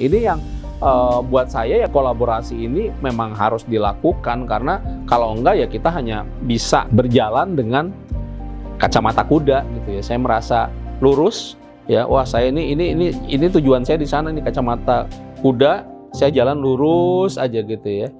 Ini yang buat saya ya kolaborasi ini memang harus dilakukan, karena kalau enggak ya kita hanya bisa berjalan dengan kacamata kuda gitu ya. Saya merasa lurus ya, wah saya ini tujuan saya di sana, ini kacamata kuda, saya jalan lurus aja gitu ya.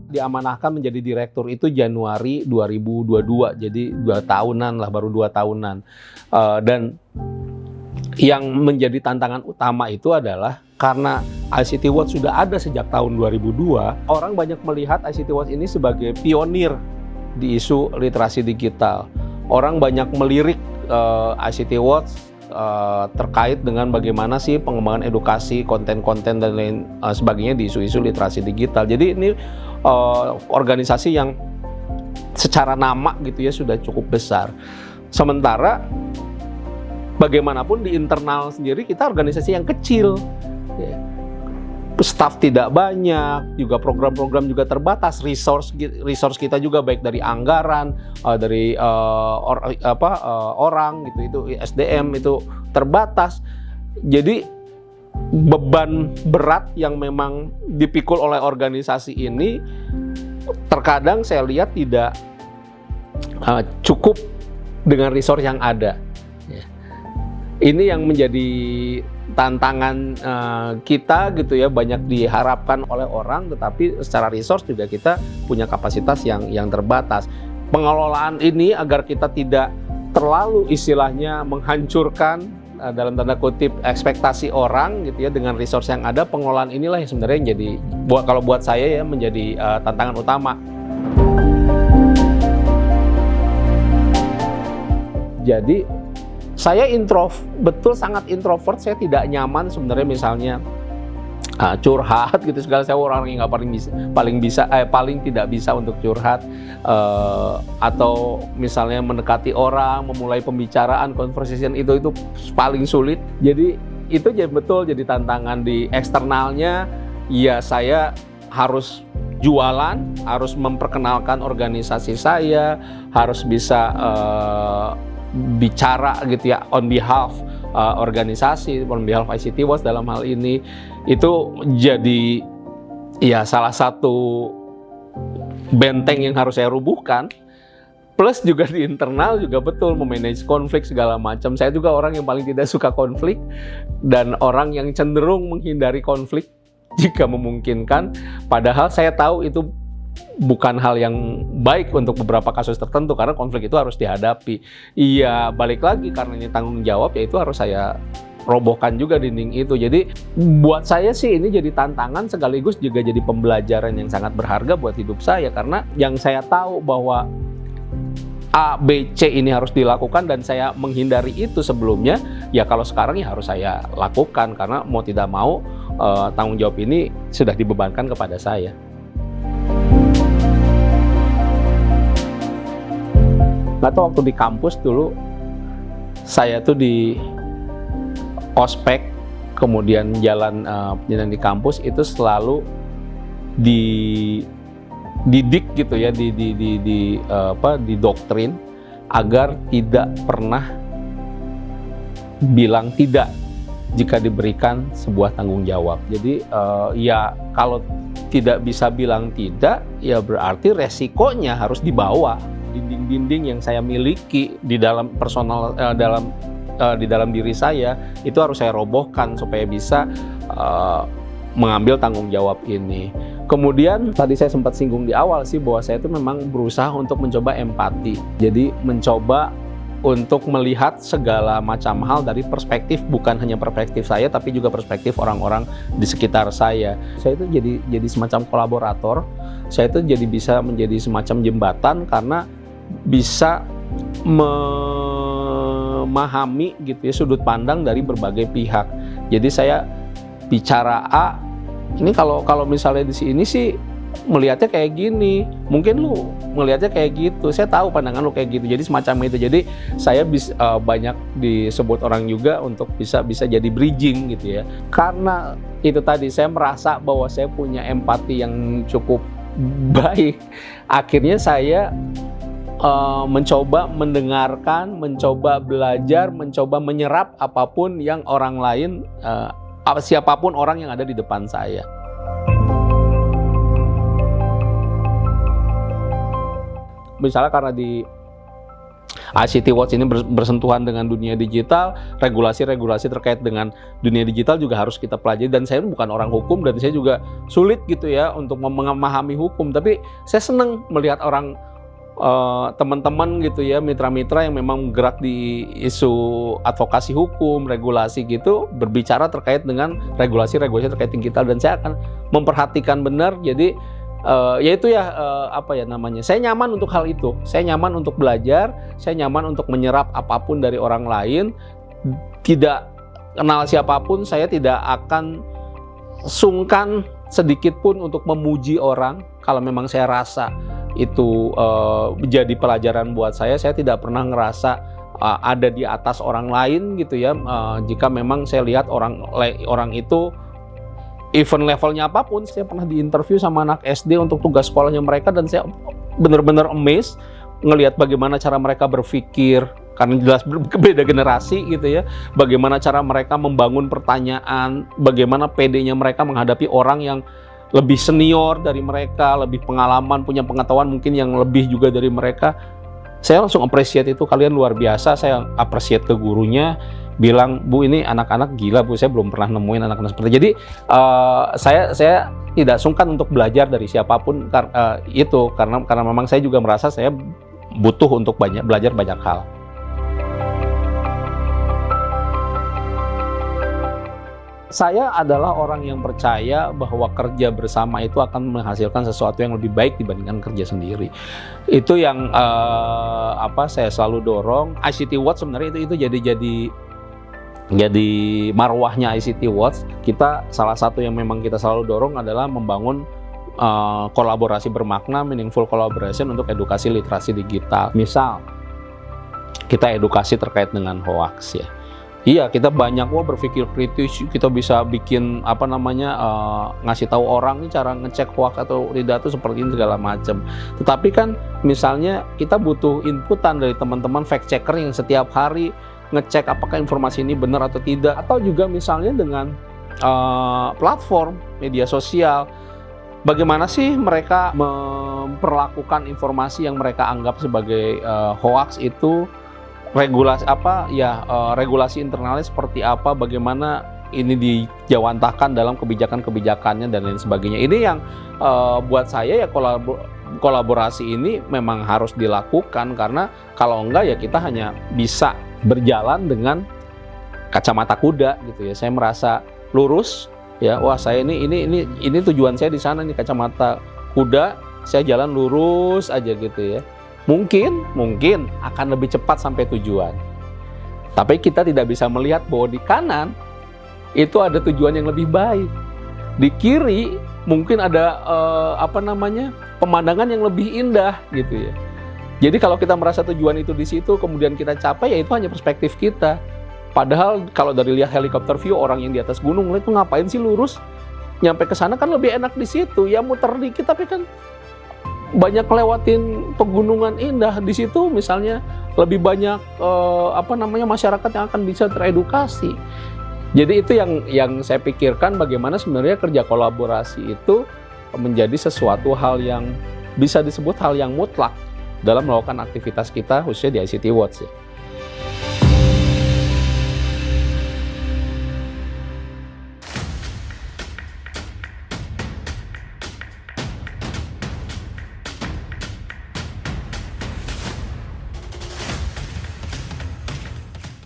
Diamanahkan menjadi direktur itu Januari 2022, jadi 2 tahunan lah, baru 2 tahunan. Dan yang menjadi tantangan utama itu adalah karena ICT Watch sudah ada sejak tahun 2002, orang banyak melihat ICT Watch ini sebagai pionir di isu literasi digital. Orang banyak melirik ICT Watch terkait dengan bagaimana sih pengembangan edukasi, konten-konten dan lain sebagainya di isu-isu literasi digital. Jadi ini organisasi yang secara nama gitu ya sudah cukup besar. Sementara bagaimanapun di internal sendiri kita organisasi yang kecil, staff tidak banyak, juga program-program juga terbatas, resource kita juga baik dari anggaran, dari orang gitu, itu SDM itu terbatas. Jadi beban berat yang memang dipikul oleh organisasi ini terkadang saya lihat tidak cukup dengan resource yang ada. Ini yang menjadi tantangan kita gitu ya, banyak diharapkan oleh orang, tetapi secara resource juga kita punya kapasitas yang terbatas. Pengelolaan ini agar kita tidak terlalu istilahnya menghancurkan dalam tanda kutip ekspektasi orang gitu ya, dengan resource yang ada, pengelolaan inilah yang sebenarnya yang jadi kalau buat saya ya menjadi tantangan utama. Jadi saya betul sangat introvert, saya tidak nyaman sebenarnya misalnya curhat gitu segala. Saya orang yang nggak paling tidak bisa untuk curhat, atau misalnya mendekati orang, memulai pembicaraan, conversation itu paling sulit. Jadi itu betul jadi tantangan di eksternalnya. Ya saya harus jualan, harus memperkenalkan organisasi saya, harus bisa bicara gitu ya on behalf organisasi, on behalf ICT Watch dalam hal ini. Itu jadi ya salah satu benteng yang harus saya rubuhkan. Plus juga di internal juga betul memanage konflik segala macam. Saya juga orang yang paling tidak suka konflik dan orang yang cenderung menghindari konflik jika memungkinkan. Padahal saya tahu itu bukan hal yang baik untuk beberapa kasus tertentu, karena konflik itu harus dihadapi. Iya, balik lagi karena ini tanggung jawab, ya itu harus saya robohkan juga dinding itu. Jadi buat saya sih ini jadi tantangan sekaligus juga jadi pembelajaran yang sangat berharga buat hidup saya, karena yang saya tahu bahwa A, B, C ini harus dilakukan dan saya menghindari itu sebelumnya, ya kalau sekarang ya harus saya lakukan, karena mau tidak mau tanggung jawab ini sudah dibebankan kepada saya. Nggak tahu, waktu di kampus dulu saya tuh di ospek, kemudian jalan di kampus itu selalu dididik gitu ya, didoktrin agar tidak pernah bilang tidak jika diberikan sebuah tanggung jawab. Jadi ya kalau tidak bisa bilang tidak, ya berarti resikonya harus dibawa. Dinding-dinding yang saya miliki di dalam personal, di dalam diri saya itu harus saya robohkan supaya bisa mengambil tanggung jawab ini. Kemudian tadi saya sempat singgung di awal sih bahwa saya itu memang berusaha untuk mencoba empati. Jadi mencoba untuk melihat segala macam hal dari perspektif, bukan hanya perspektif saya tapi juga perspektif orang-orang di sekitar saya. Saya itu jadi semacam kolaborator. Saya itu jadi bisa menjadi semacam jembatan karena bisa memahami gitu ya sudut pandang dari berbagai pihak. Jadi saya bicara A, ini kalau misalnya di sini sih melihatnya kayak gini, mungkin lu melihatnya kayak gitu, saya tahu pandangan lu kayak gitu, jadi semacam itu. Jadi saya banyak disebut orang juga untuk bisa jadi bridging gitu ya, karena itu tadi saya merasa bahwa saya punya empati yang cukup baik, akhirnya saya mencoba mendengarkan, mencoba belajar, mencoba menyerap apapun yang orang lain, siapapun orang yang ada di depan saya. Misalnya karena di ICT Watch ini bersentuhan dengan dunia digital, regulasi-regulasi terkait dengan dunia digital juga harus kita pelajari. Dan saya bukan orang hukum dan saya juga sulit gitu ya untuk memahami hukum. Tapi saya senang melihat orang teman-teman gitu ya, mitra-mitra yang memang bergerak di isu advokasi hukum, regulasi gitu, berbicara terkait dengan regulasi-regulasi terkait digital, dan saya akan memperhatikan benar. Jadi yaitu ya apa ya namanya, saya nyaman untuk hal itu, saya nyaman untuk belajar, saya nyaman untuk menyerap apapun dari orang lain, tidak kenal siapapun, saya tidak akan sungkan sedikit pun untuk memuji orang kalau memang saya rasa itu menjadi pelajaran buat saya tidak pernah ngerasa ada di atas orang lain gitu ya. Jika memang saya lihat orang itu event levelnya apapun, saya pernah diinterview sama anak SD untuk tugas sekolahnya mereka, dan saya benar-benar amazed ngelihat bagaimana cara mereka berpikir, karena jelas beda generasi gitu ya, bagaimana cara mereka membangun pertanyaan, bagaimana PD-nya mereka menghadapi orang yang lebih senior dari mereka, lebih pengalaman, punya pengetahuan mungkin yang lebih juga dari mereka. Saya langsung appreciate itu, kalian luar biasa. Saya appreciate ke gurunya, bilang, "Bu, ini anak-anak gila, Bu, saya belum pernah nemuin anak-anak seperti." Jadi saya tidak sungkan untuk belajar dari siapapun itu, karena memang saya juga merasa saya butuh untuk belajar banyak hal. Saya adalah orang yang percaya bahwa kerja bersama itu akan menghasilkan sesuatu yang lebih baik dibandingkan kerja sendiri. Itu yang saya selalu dorong. ICT Watch sebenarnya itu jadi marwahnya ICT Watch. Kita salah satu yang memang kita selalu dorong adalah membangun kolaborasi bermakna, meaningful collaboration untuk edukasi literasi digital. Misal kita edukasi terkait dengan hoax ya. Iya, kita banyak berpikir kritis, kita bisa bikin ngasih tahu orang nih cara ngecek hoax atau tidak itu seperti ini segala macam. Tetapi kan misalnya kita butuh inputan dari teman-teman fact checker yang setiap hari ngecek apakah informasi ini benar atau tidak, atau juga misalnya dengan platform media sosial, bagaimana sih mereka memperlakukan informasi yang mereka anggap sebagai hoax itu. Regulasi internalnya seperti apa, bagaimana ini dijawantahkan dalam kebijakan-kebijakannya dan lain sebagainya. Ini yang buat saya ya kolaborasi ini memang harus dilakukan, karena kalau enggak ya kita hanya bisa berjalan dengan kacamata kuda gitu ya. Saya merasa lurus ya, wah saya ini tujuan saya di sana nih, kacamata kuda, saya jalan lurus aja gitu ya. Mungkin akan lebih cepat sampai tujuan. Tapi kita tidak bisa melihat bahwa di kanan itu ada tujuan yang lebih baik. Di kiri mungkin ada pemandangan yang lebih indah gitu ya. Jadi kalau kita merasa tujuan itu di situ, kemudian kita capai, ya itu hanya perspektif kita. Padahal kalau dari lihat helikopter view, orang yang di atas gunung itu ngapain sih lurus? Nyampe ke sana kan lebih enak di situ. Ya muter dikit tapi kan banyak lewatin pegunungan indah di situ, misalnya lebih banyak masyarakat yang akan bisa teredukasi. Jadi itu yang saya pikirkan, bagaimana sebenarnya kerja kolaborasi itu menjadi sesuatu hal yang bisa disebut hal yang mutlak dalam melakukan aktivitas kita khususnya di ICT Watch ya.